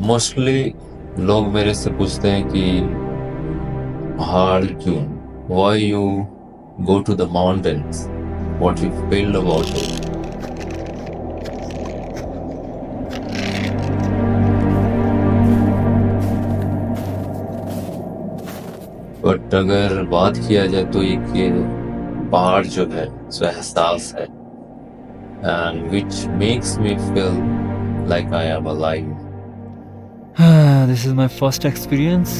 Mostly लोग मेरे से पूछते हैं कि पहाड़ क्यों, why you go to the mountains, what you feel about it. But अगर बात किया जाए तो एक ये पहाड़ जो है सो एहसास है, and which makes me feel like I am alive. This is my first experience,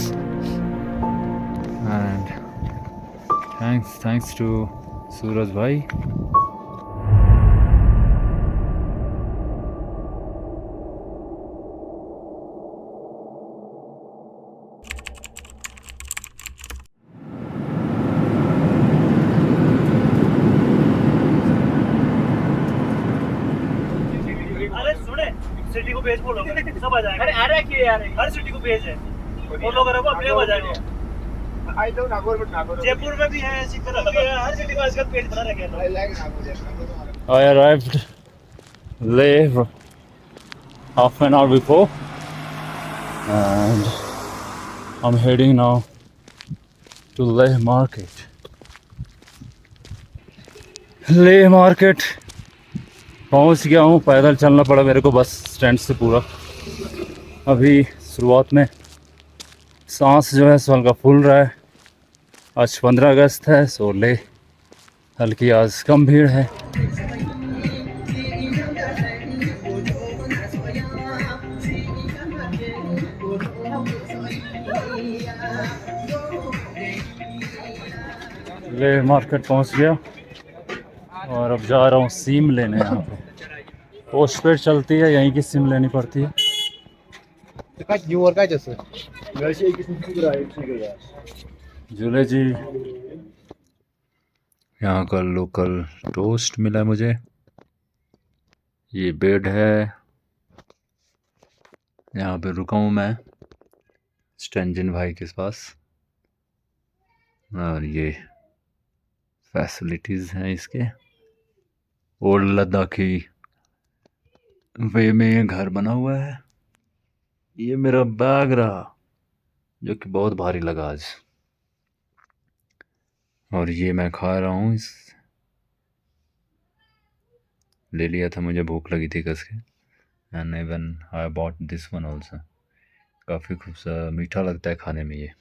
and thanks to Suraj bhai. अरे सुने, सिटी को भेज बोलो, सब आ जाएगा। अरे आ रहा क्यों यार? हर सिटी को भेज है। वो लोग को अपने आ जाएंगे। आई डोंट नागौर जयपुर में भी है, सिकंदर भी है, हर सिटी को आजकल पेज बना रखे हैं। I like Nagaur. I arrived late half an hour before, and I'm heading now to Leh Market. Leh Market पहुंच गया हूँ। पैदल चलना पड़ा मेरे को बस स्टैंड से पूरा। अभी शुरुआत में सांस जो है सो हल्का फूल रहा है। आज 15 अगस्त है, सो लेह हल्की आज कम भीड़ है। लेह मार्केट पहुंच गया और अब जा रहा हूँ सिम लेने। यहाँ पे पोस्टपेड चलती है, यहीं की सिम लेनी पड़ती है। झूले जी, यहाँ का लोकल टोस्ट मिला मुझे। ये बेड है, यहाँ पे रुका हूँ मैं स्टंजन भाई के पास, और ये फैसिलिटीज़ हैं इसके। ओल्ड लद्दाखी वे में ये घर बना हुआ है। ये मेरा बैग रहा जो कि बहुत भारी लगा आज, और ये मैं खा रहा हूँ। इस ले लिया था, मुझे भूख लगी थी कस के, and even I bought this one also. काफ़ी खूबसूरत मीठा लगता है खाने में ये।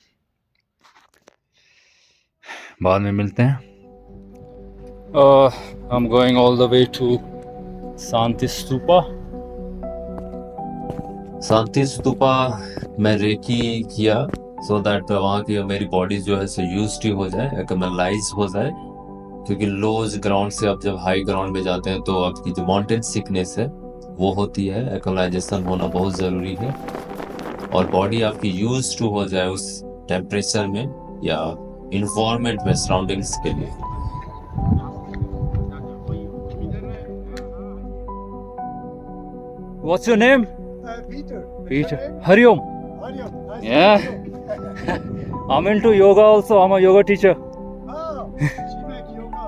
बाद में मिलते हैं। I am going all the way to Shanti Stupa. Shanti Stupa मैं रेकी किया सो दैट वहाँ की मेरी बॉडी जो है सो यूज टू हो जाए, एक्मलाइज हो जाए। क्योंकि लोज ग्राउंड से अब जब हाई ग्राउंड में जाते हैं तो आपकी जो माउंटेन सिकनेस है वो होती है। एक्मलाइजेशन होना बहुत ज़रूरी है, और बॉडी आपकी यूज टू हो जाए उस टेम्परेचर में या इन्वायरमेंट में, सराउंडिंग्स के लिए। What's your name? Peter. Peter. Hariom. Yeah. I'm into yoga also. I'm a yoga teacher. Oh, she make yoga.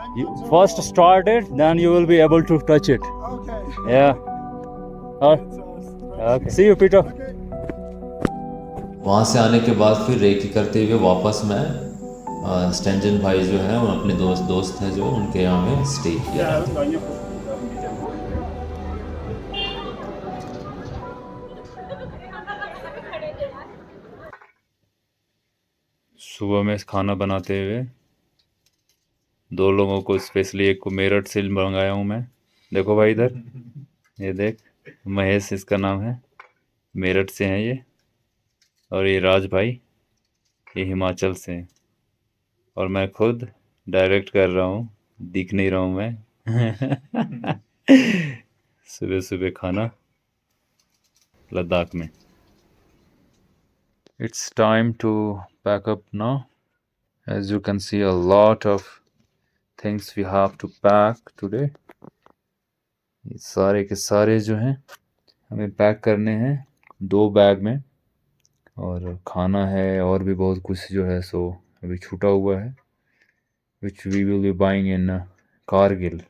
I'm You not so first start it, then you will be able to touch it. Okay. Yeah. Okay. See you, Peter. Okay. वहाँ से आने के बाद फिर recce करते हुए वापस मैं स्टैंजन भाई जो है वो अपने दोस्त हैं जो उनके यहाँ में स्टे किया। सुबह में खाना बनाते हुए दो लोगों को, स्पेशली एक को मेरठ से मंगाया हूँ मैं। देखो भाई इधर, ये देख, महेश इसका नाम है, मेरठ से हैं ये। और ये राज भाई, ये हिमाचल से हैं। और मैं खुद डायरेक्ट कर रहा हूँ, दिख नहीं रहा हूँ मैं। सुबह सुबह खाना लद्दाख में। It's time to pack up now. As you can see, a lot of things we have to pack today. ये सारे के सारे जो हैं हमें पैक करने हैं 2 बैग में, और खाना है और भी बहुत कुछ जो है सो अभी छूटा हुआ है, which we will be buying in Kargil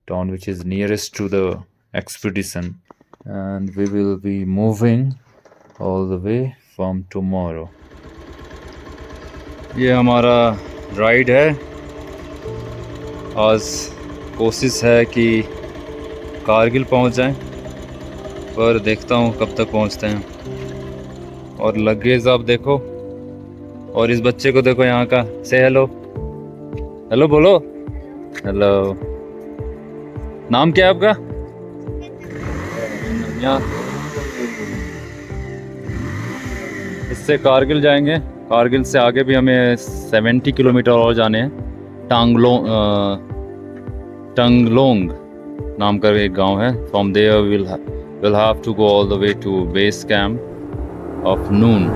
town, which is nearest to the expedition. and we will be moving all the way from tomorrow. ये हमारा राइड है। आज कोशिश है कि कारगिल पहुंच जाएं, पर देखता हूं कब तक पहुंचते हैं। और लगेज आप देखो, और इस बच्चे को देखो यहाँ का। से हेलो, हेलो बोलो, हेलो। नाम क्या है आपका? यहाँ इससे कारगिल जाएंगे। कारगिल से आगे भी हमें 70 किलोमीटर और जाने हैं। टंगलोंग नाम का एक गांव है। From there will have to go all the way to base camp of Nun.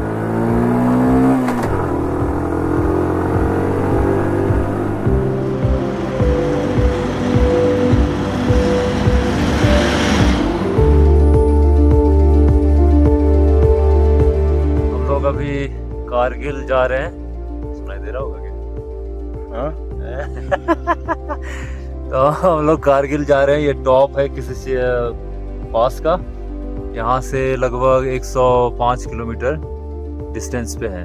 अभी कारगिल जा रहे हैं। सुनाई दे रहा होगा क्या? हाँ? तो हम लोग कारगिल जा रहे हैं। ये टॉप है किसी से पास का। यहाँ से लगभग 105 किलोमीटर डिस्टेंस पे है।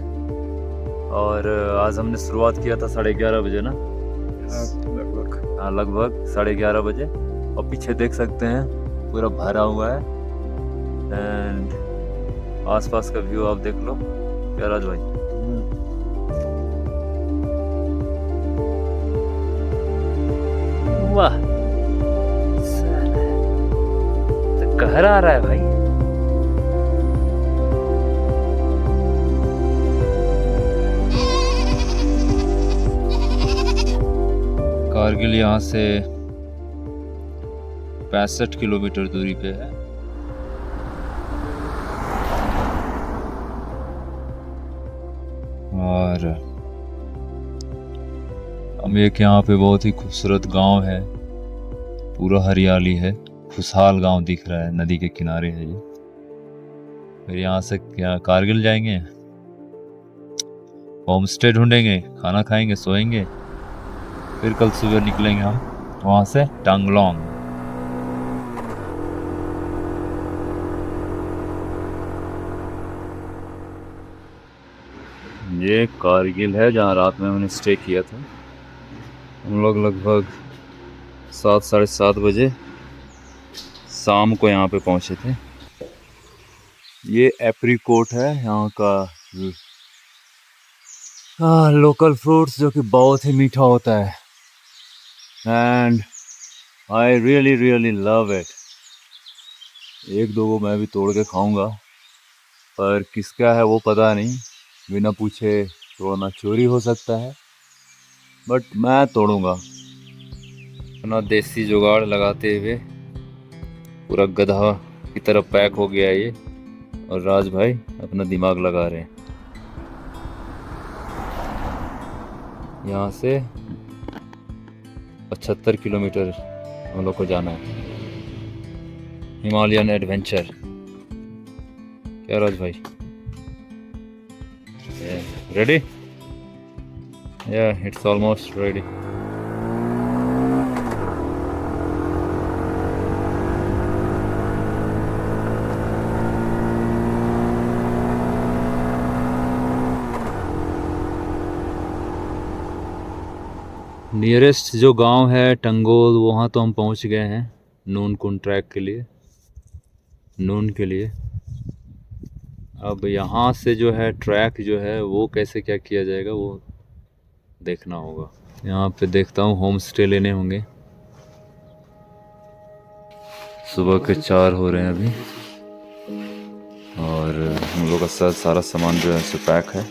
और आज हमने शुरुआत किया था 11:30 बजे ना, लगभग 11:30 बजे। और पीछे देख सकते हैं पूरा भरा हुआ है। एंड आसपास का व्यू आप देख लो। क्या राज भाई? वाह, तो कहर आ रहा है भाई। कारगिल यहाँ से 65 किलोमीटर दूरी पे है। और हम एक यहाँ पे बहुत ही खूबसूरत गांव है, पूरा हरियाली है, खुशहाल गांव दिख रहा है, नदी के किनारे है ये। फिर यहाँ से क्या कारगिल जाएंगे, होम स्टे ढूंढेंगे, खाना खाएंगे, सोएंगे, फिर कल सुबह निकलेंगे हम वहाँ से टांगलोंग। ये कारगिल है जहाँ रात में हमने स्टे किया था। हम लोग लगभग 7 साढ़े 7 बजे शाम को यहाँ पे पहुँचे थे। ये एप्रीकोट है यहाँ का लोकल फ्रूट्स, जो कि बहुत ही मीठा होता है। And I really really love it. एक दो को मैं भी तोड़ के खाऊंगा, पर किसका है वो पता नहीं। बिना पूछे तोड़ना चोरी हो सकता है, बट मैं तोड़ूंगा। अपना देसी जुगाड़ लगाते हुए पूरा गधा की तरफ पैक हो गया ये। और राज भाई अपना दिमाग लगा रहे हैं। यहाँ से 75 किलोमीटर हम लोग को जाना है। Himalayan adventure. क्या राज भाई? Ready? Yeah, it's almost ready. Nearest जो गांव है टंगोल, वहाँ तो हम पहुँच गए हैं नून कुंड ट्रैक के लिए, नून के लिए। अब यहाँ से जो है ट्रैक जो है वो कैसे क्या किया जाएगा वो देखना होगा। यहाँ पे देखता हूँ होम स्टे लेने होंगे। सुबह के 4 हो रहे हैं अभी, और हम लोग का सारा सामान जो है सो पैक है।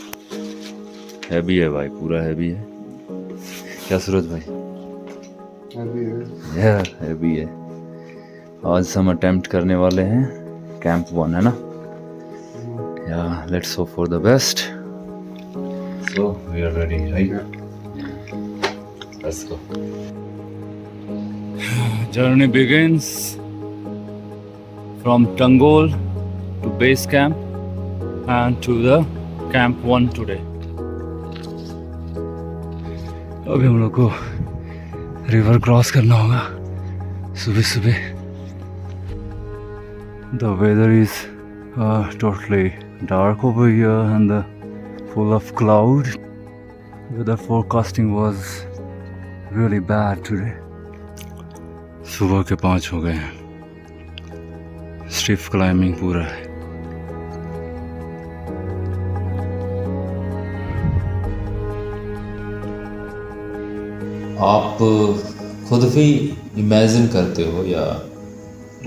हैवी है भाई, पूरा हैवी है। क्या सूरज भाई? हैवी है यार, हैवी है। आज हम अटेम्प्ट करने वाले हैं कैंप 1, है ना? Yeah, let's hope for the best. So we are ready, right? Let's go. Journey begins from Tangol to base camp and to the camp 1 today. अभी हम लोग को रिवर क्रॉस करना होगा सुबह सुबह। The weather is totally dark over here and full of cloud. Weather forecasting was really bad today. सुबह के 5 हो गए हैं. स्टिफ क्लाइंबिंग पूरा है. आप खुद भी इमेजिन करते हो, या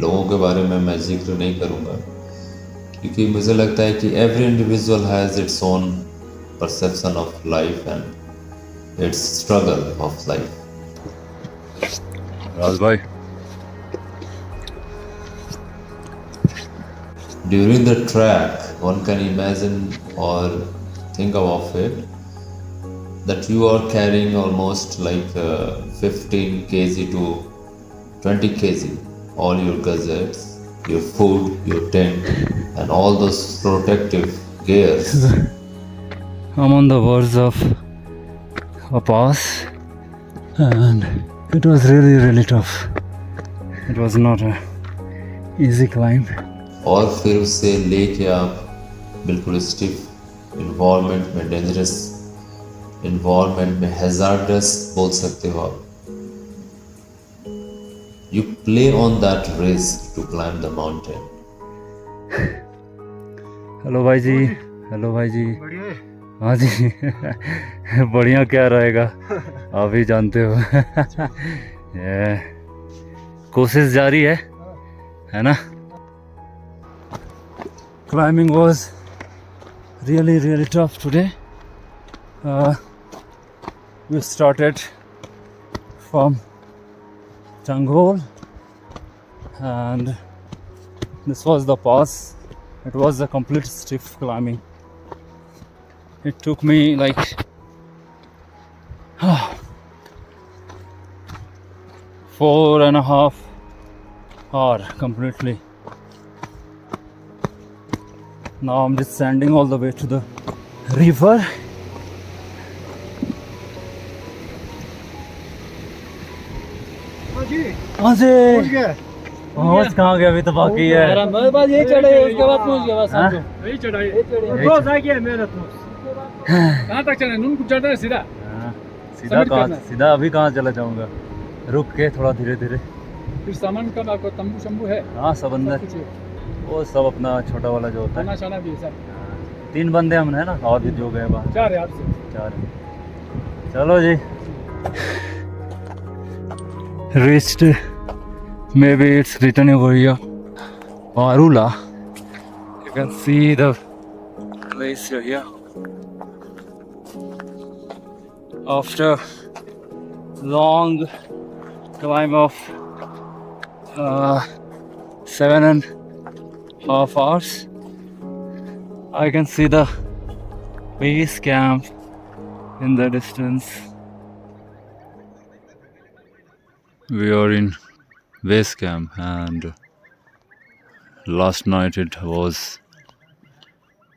लोगों के बारे में मैं जिक्र नहीं करूँगा, क्योंकि मुझे लगता है कि every individual has its own perception of life and its struggle of life. Raj भाई, During the track, one can imagine or think of it that you are carrying almost like 15 kg to 20 kg, all your gadgets, your food, your tent, and all those protective gears. I'm on the verge of a pass and it was really tough. It was not a easy climb. और फिर उससे लेके आप बिल्कुल stiff environment में, dangerous environment में, hazardous बोल सकते हो आप. You play on that risk to climb the mountain. Hello भाई जी. हेलो भाई जी. हाँ जी. बढ़िया क्या रहेगा, आप ही जानते हो. ये कोशिश जारी है ना. Climbing was really tough today. We started from Changhol and this was the pass. It was a complete stiff climbing. It took me like 4.5 hours completely. Now I'm descending all the way to the river. हाँ जी. पहुँच कहाँ गया, अभी तो बाकी है. बस यही चढ़े, उसके बाद पहुंच गया. बस समझो यही चढ़ाई. रोज आ गया मेहनत में. कहाँ तक चढ़े? नून कुछ चढ़ रहा है सीधा. सीधा कहाँ, सीधा अभी कहाँ चला जाऊँगा, रुक के थोड़ा धीरे धीरे. फिर सामान का आपको तंबू शंबू है? हाँ सब अंदर, वो सब अपना छोटा वाला जो होता है. खाना भी है सब. 3 बंदे हम है ना, और भी जो गए बाहर. 4 है आपसे. 4 है. चलो जी. Reached, maybe it's written over here, Parula. You can see the place here. After long climb of 7.5 hours, I can see the base camp in the distance. We are in base camp and last night it was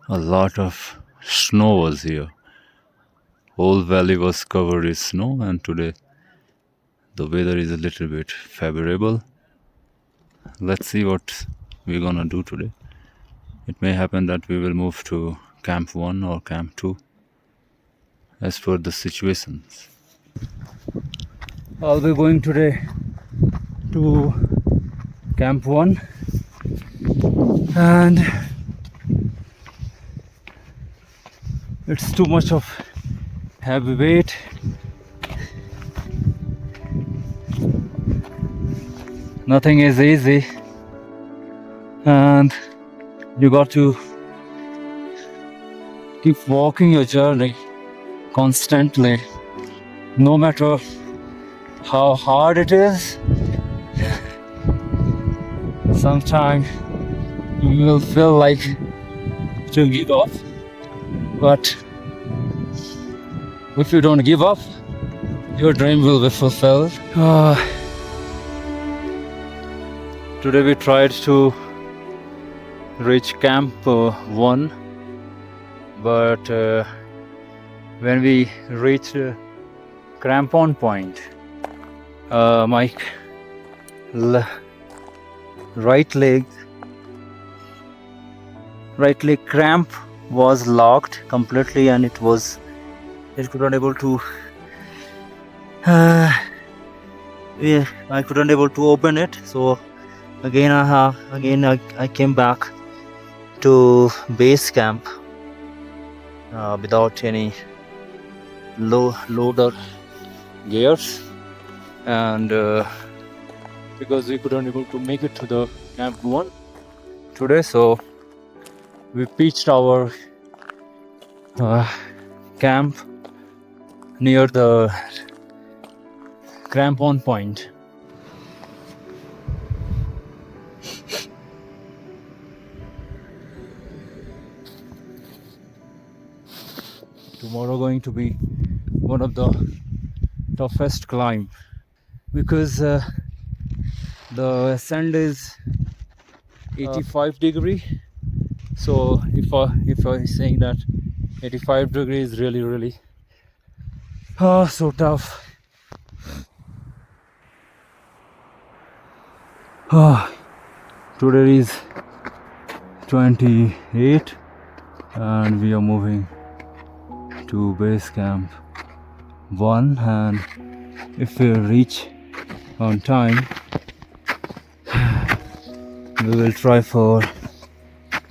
a lot of snow was here. Whole valley was covered with snow and today the weather is a little bit favorable. Let's see what we're gonna do today. It may happen that we will move to camp 1 or camp 2 as per the situations. I'll be going today to camp 1 and it's too much of heavy weight. Nothing is easy and you got to keep walking your journey constantly, no matter how hard it is. Sometimes you will feel like to give up, but if you don't give up, your dream will be fulfilled. Today we tried to reach camp 1, but when we reached crampon point, my right leg right leg cramp was locked completely, and it couldn't able to yeah, I couldn't able to open it. So again I came back to base camp without any loader gears, and because we couldn't able to make it to the camp 1 today, so we pitched our camp near the crampon point. Tomorrow going to be one of the toughest climb, because the ascent is 85 degree. So if I saying that 85 degree is really so tough. Today is 28 and we are moving to base camp 1, and if we reach on time we will try for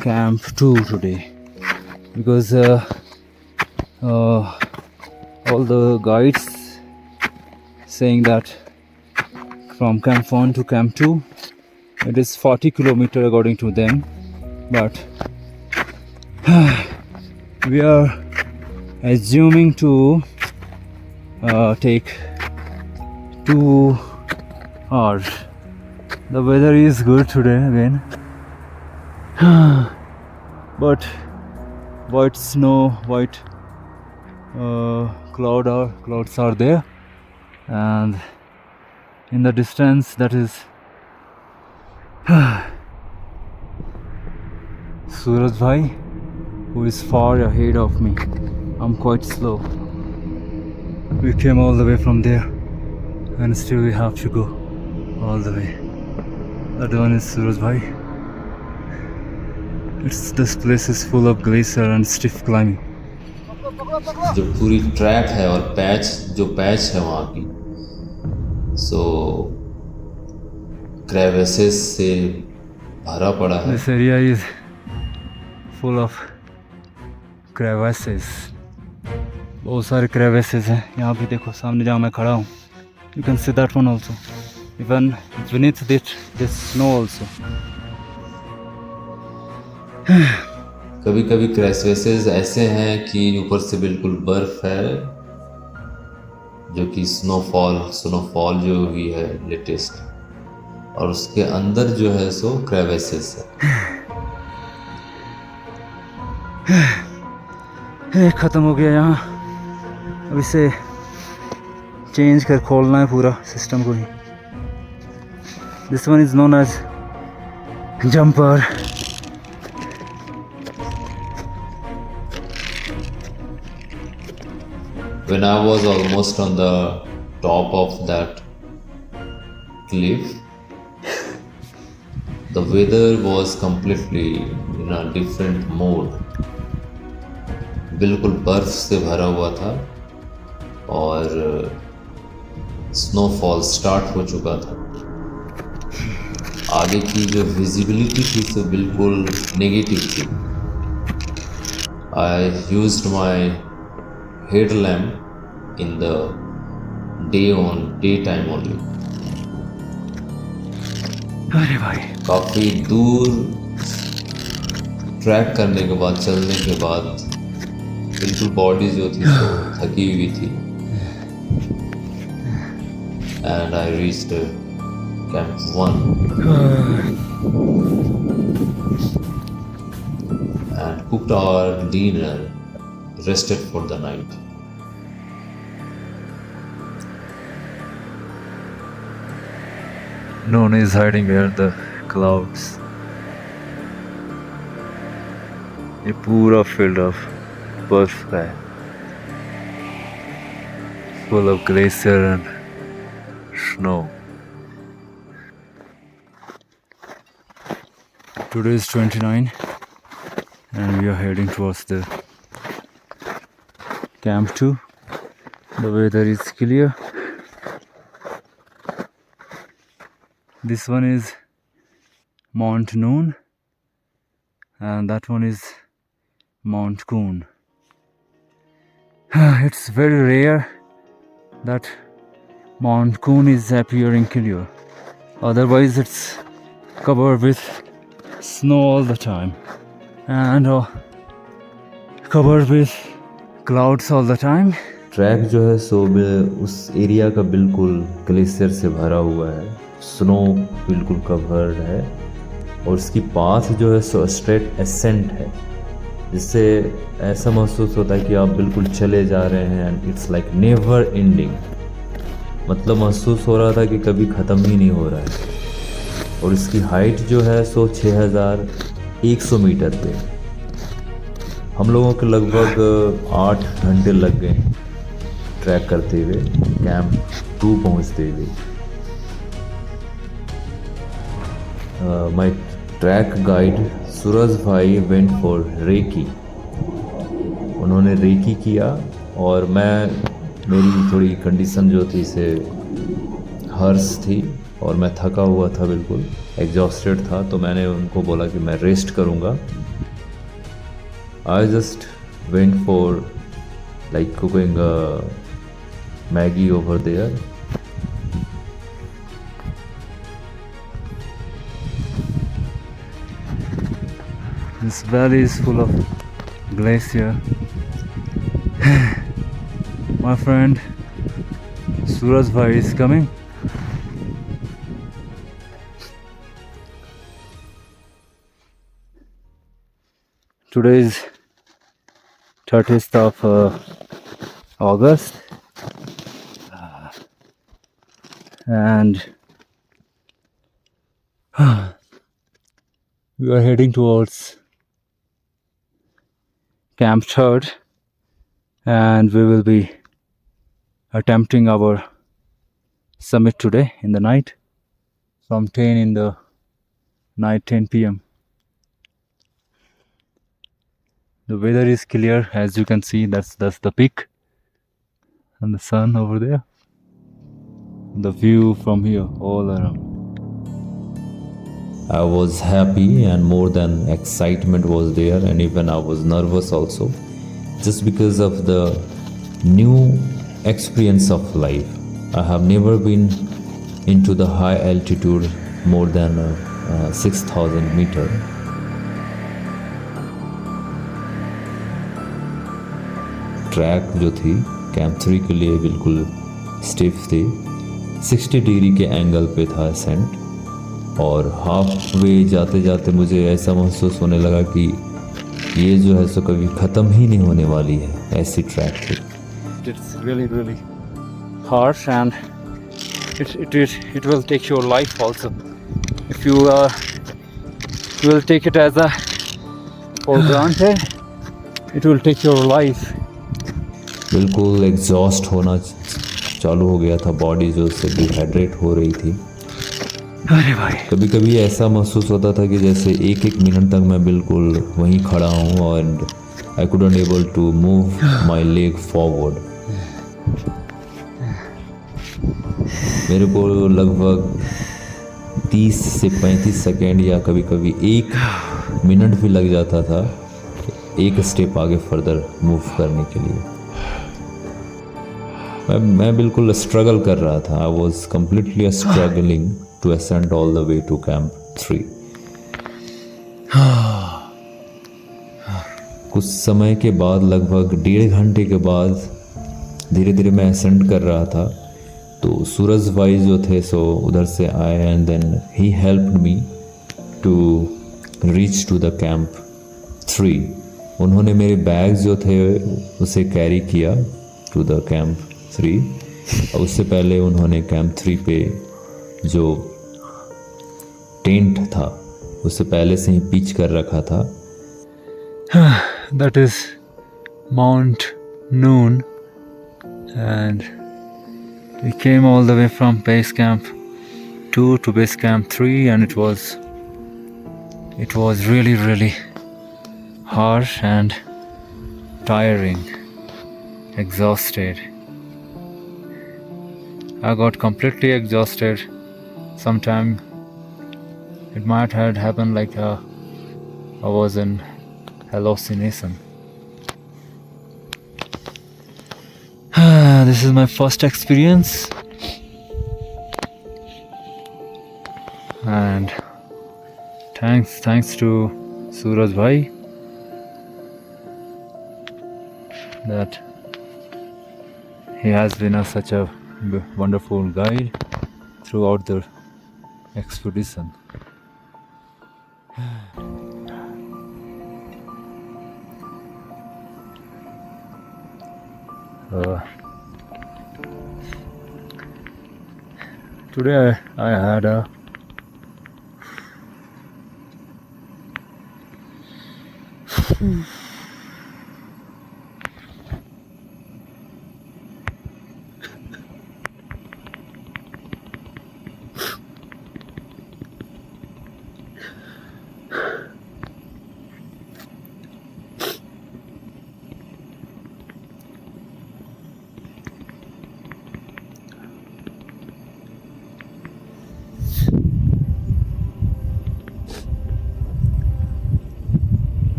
camp 2 today, because all the guides saying that from camp 1 to camp 2 it is 40 kilometers according to them, but we are assuming to take 2 hours. The weather is good today again, but white clouds are there, and in the distance that is Suraj Bhai, who is far ahead of me. I'm quite slow. We came all the way from there and still we have to go all the way. That one is Suraj Bhai. This place is full of glacier and stiff climbing. जो पूरी track है और patch है वहाँ की, सो crevices से भरा पड़ा है. This area is full of crevasses. बहुत सारे crevasses हैं. यहाँ भी देखो सामने जहाँ मैं खड़ा हूँ. You can see that one also. Even beneath this snow also. कभी कभी क्रेविसेस ऐसे हैं कि ऊपर से बिल्कुल बर्फ है, जो कि स्नोफॉल जो हुई है लेटेस्ट, और उसके अंदर जो है सो क्रेविसेस है. ख़त्म हो गया यहाँ. अब इसे चेंज कर खोलना है पूरा सिस्टम को ही. This one is known as jumper. When I was almost on the top of that cliff, the weather was completely in a different mode. बिल्कुल बर्फ से भरा हुआ था और स्नोफॉल स्टार्ट हो चुका था. आगे की जो विजिबिलिटी थी तो बिल्कुल नेगेटिव थी. I used my headlamp in the daytime only. अरे भाई, काफ़ी दूर ट्रैक करने के बाद, चलने के बाद बिल्कुल बॉडी जो थी तो थकी हुई थी. And I reached camp 1 and cooked our dinner, rested for the night. No one is hiding behind the clouds. ये पूरा फील्ड ऑफ बर्फ का है, full of glacier and snow. Today is 29 and we are heading towards the Camp 2. The weather is clear. This one is Mount Noon and that one is Mount Coon. It's very rare that Mount Coon is appearing clear. Otherwise it's covered with snow all the time and covered with clouds all the time. Track जो है सो उस area का बिल्कुल glacier से भरा हुआ है, snow बिल्कुल कवर्ड है और उसकी पाथ जो है सो स्ट्रेट एसेंट है, जिससे ऐसा महसूस होता है कि आप बिल्कुल चले जा रहे हैं and it's like never ending. मतलब महसूस हो रहा था कि कभी ख़त्म ही नहीं हो रहा है। और इसकी हाइट जो है सो 6100 मीटर पे। हम लोगों के लगभग 8 घंटे लग गए ट्रैक करते हुए कैंप 2 पहुंचते हुए। माय ट्रैक गाइड सूरज भाई वेंट फॉर रेकी। उन्होंने रेकी किया और मेरी थोड़ी कंडीशन जो थी से हर्ष थी और मैं थका हुआ था, बिल्कुल एग्जॉस्टेड था, तो मैंने उनको बोला कि मैं रेस्ट करूँगा। I just went for like cooking Maggi over there. This valley is full of glacier. My friend Suraj Bhai is coming. Today is 30th of August and we are heading towards Camp 3rd and we will be attempting our summit today in the night from 10 in the night, 10 p.m. The weather is clear, as you can see. That's the peak and the sun over there. The view from here all around. I was happy and more than excitement was there, and even I was nervous also, just because of the new experience of life. I have never been into the high altitude more than 6,000 meter. Track जो थी camp 3 के लिए बिल्कुल stiff थी, 60 degree के angle पे था ascent, और हाफ वे जाते जाते मुझे ऐसा महसूस होने लगा कि ये जो है सो कभी ख़त्म ही नहीं होने वाली है, ऐसी ट्रैक थी। It's really harsh and it will take your life also. If you will take it as a for granted, it will take your life. बिल्कुल एग्जॉस्ट होना चालू हो गया था, बॉडी जो से डिहाइड्रेट हो रही थी। अरे भाई, कभी कभी ऐसा महसूस होता था कि जैसे एक मिनट तक मैं बिल्कुल वहीं खड़ा हूँ और I couldn't able to move my leg forward. मेरे को लगभग 30 से 35 सेकेंड या कभी कभी 1 मिनट भी लग जाता था एक स्टेप आगे फर्दर मूव करने के लिए। मैं बिल्कुल स्ट्रगल कर रहा था। I was completely struggling to ascend all the way to Camp 3. कुछ समय के बाद, लगभग 1.5 घंटे के बाद धीरे धीरे मैं असेंड कर रहा था, तो सूरज भाई जो थे सो उधर से आए and then he helped me to reach to the camp 3। उन्होंने मेरे बैग जो थे उसे कैरी किया टू द कैंप 3, और उससे पहले उन्होंने कैंप 3 पे जो टेंट था उससे पहले से ही पिच कर रखा था। That is Mount Noon and we came all the way from base camp 2 to base camp 3 and it was really harsh and tiring, exhausted. I got completely exhausted. Sometime it might have happened like I was in hallucination. This is my first experience, and thanks to Suraj Bhai that he has been such a wonderful guide throughout the expedition. Today I had a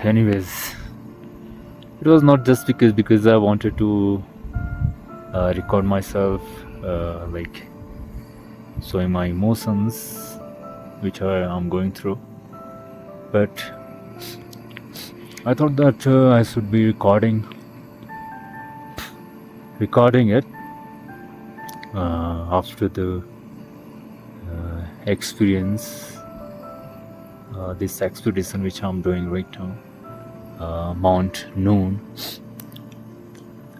anyways, it was not just because I wanted to record myself like showing my emotions which I'm going through, but I thought that I should be recording it after the experience, this expedition which I'm doing right now, Mount Noon.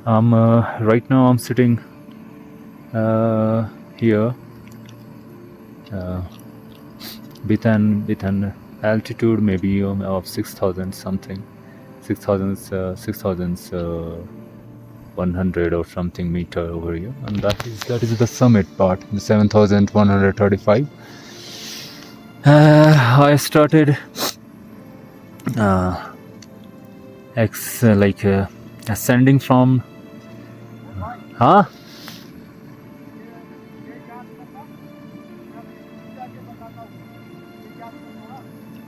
Right now I'm sitting here with an altitude maybe of 6,000 something, 6,100 or something meter over here, and that is the summit part, the 7,135. I started ascending from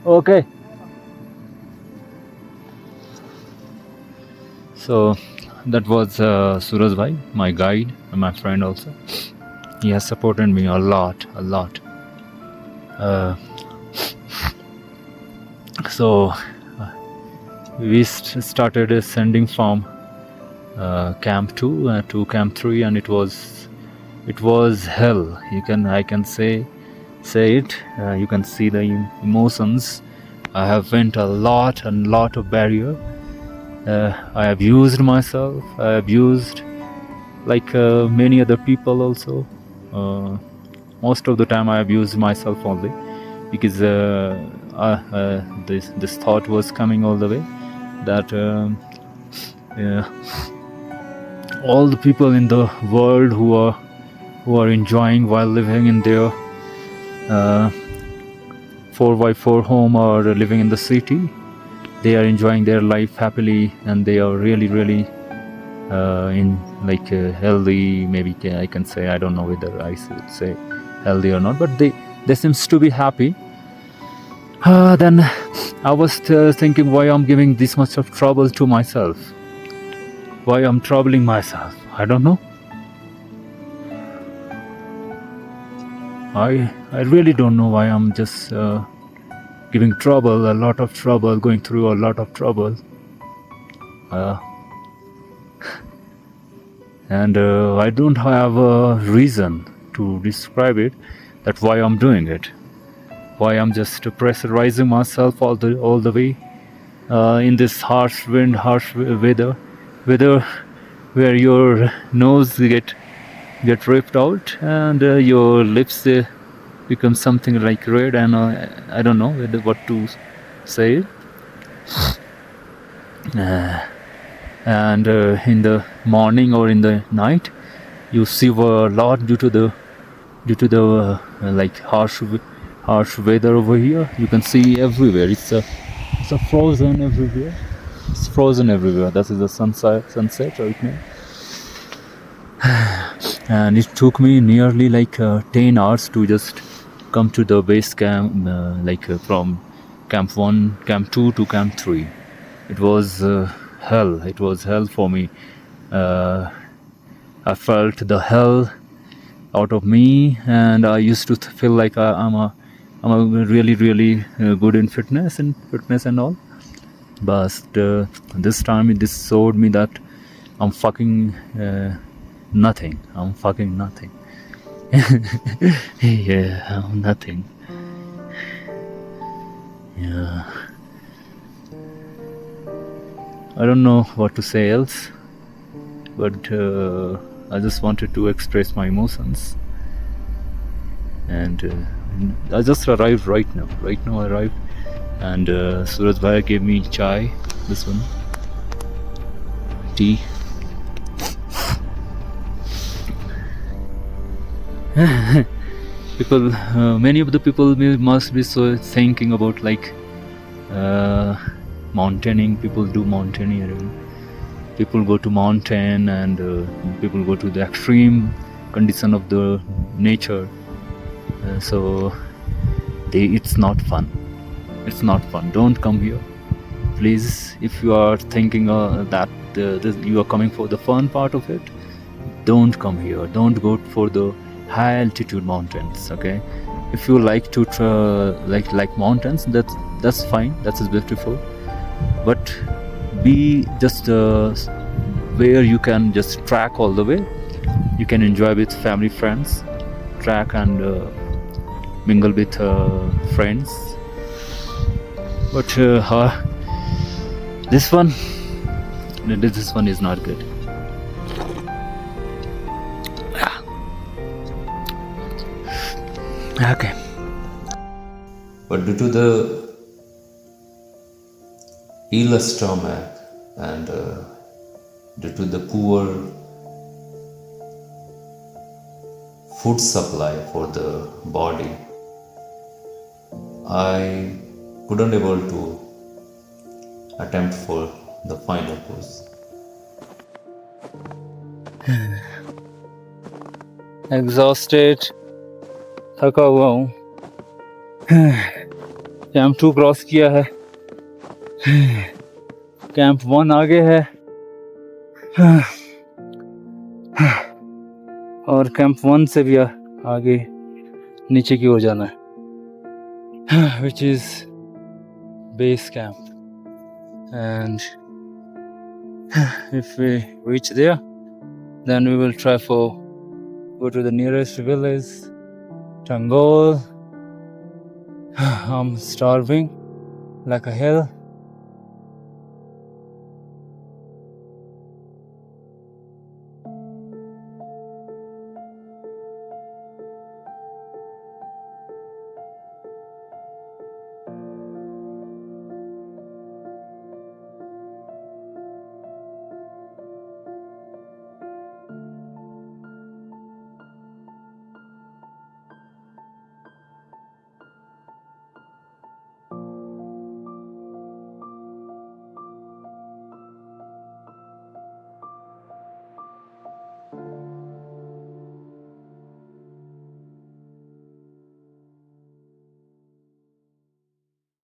okay. So that was Suraj Bhai, my guide and my friend also. He has supported me a lot. So we started ascending from camp 2 to camp 3, and it was hell. I can say it. You can see the emotions. I have went a lot of barrier. I have used myself. I have used like many other people also. Most of the time I have used myself only, because this thought was coming all the way that all the people in the world who are enjoying while living in their 4x4 home or living in the city, they are enjoying their life happily, and they are really in like healthy, maybe I can say. I don't know whether I should say healthy or not, but they seems to be happy. Then I was thinking, why I'm giving this much of trouble to myself, why I'm troubling myself. I don't know. I really don't know why I'm just giving trouble, a lot of trouble, going through a lot of trouble. And I don't have a reason to describe it, that why I'm doing it, why I'm just pressurizing myself all the way in this harsh wind, harsh weather where your nose get ripped out and your lips become something like red, and I don't know what to say. And in the morning or in the night, you shiver a lot due to the like harsh weather over here. You can see everywhere. It's frozen everywhere. It's frozen everywhere. That is the sunset right now. And it took me nearly like 10 hours to just come to the base camp, from camp 1, camp 2 to camp 3. It was hell. It was hell for me. I felt the hell out of me, and I used to feel like I'm a really good in fitness and all. But this time it just showed me that I'm fucking nothing. I'm fucking nothing. Yeah, I'm nothing. Yeah. I don't know what to say else, but I just wanted to express my emotions. And I just arrived right now. Right now I arrived, and Suraj Bhai gave me chai. This one, tea. People, many of the people must be so thinking about like mountaineering. People do mountaineering. People go to mountain, and people go to the extreme condition of the nature. So it's not fun. It's not fun. Don't come here, please. If you are thinking that you are coming for the fun part of it, don't come here. Don't go for the high altitude mountains. Okay, if you like to like mountains, that's fine. That is beautiful. But be just where you can just track all the way. You can enjoy with family, friends, track and mingle with friends. But this one is not good. Okay. But due to the ill stomach and due to the poor food supply for the body, I couldn't able to attempt for the final course. Exhausted, थका हुआ हूँ. Camp 2 cross किया है. Camp 1 आगे है और camp 1 से भी आगे नीचे की ओर जाना है, which is base camp. And if we reach there, then we will try for go to the nearest village, Tangol. I'm starving like a hell.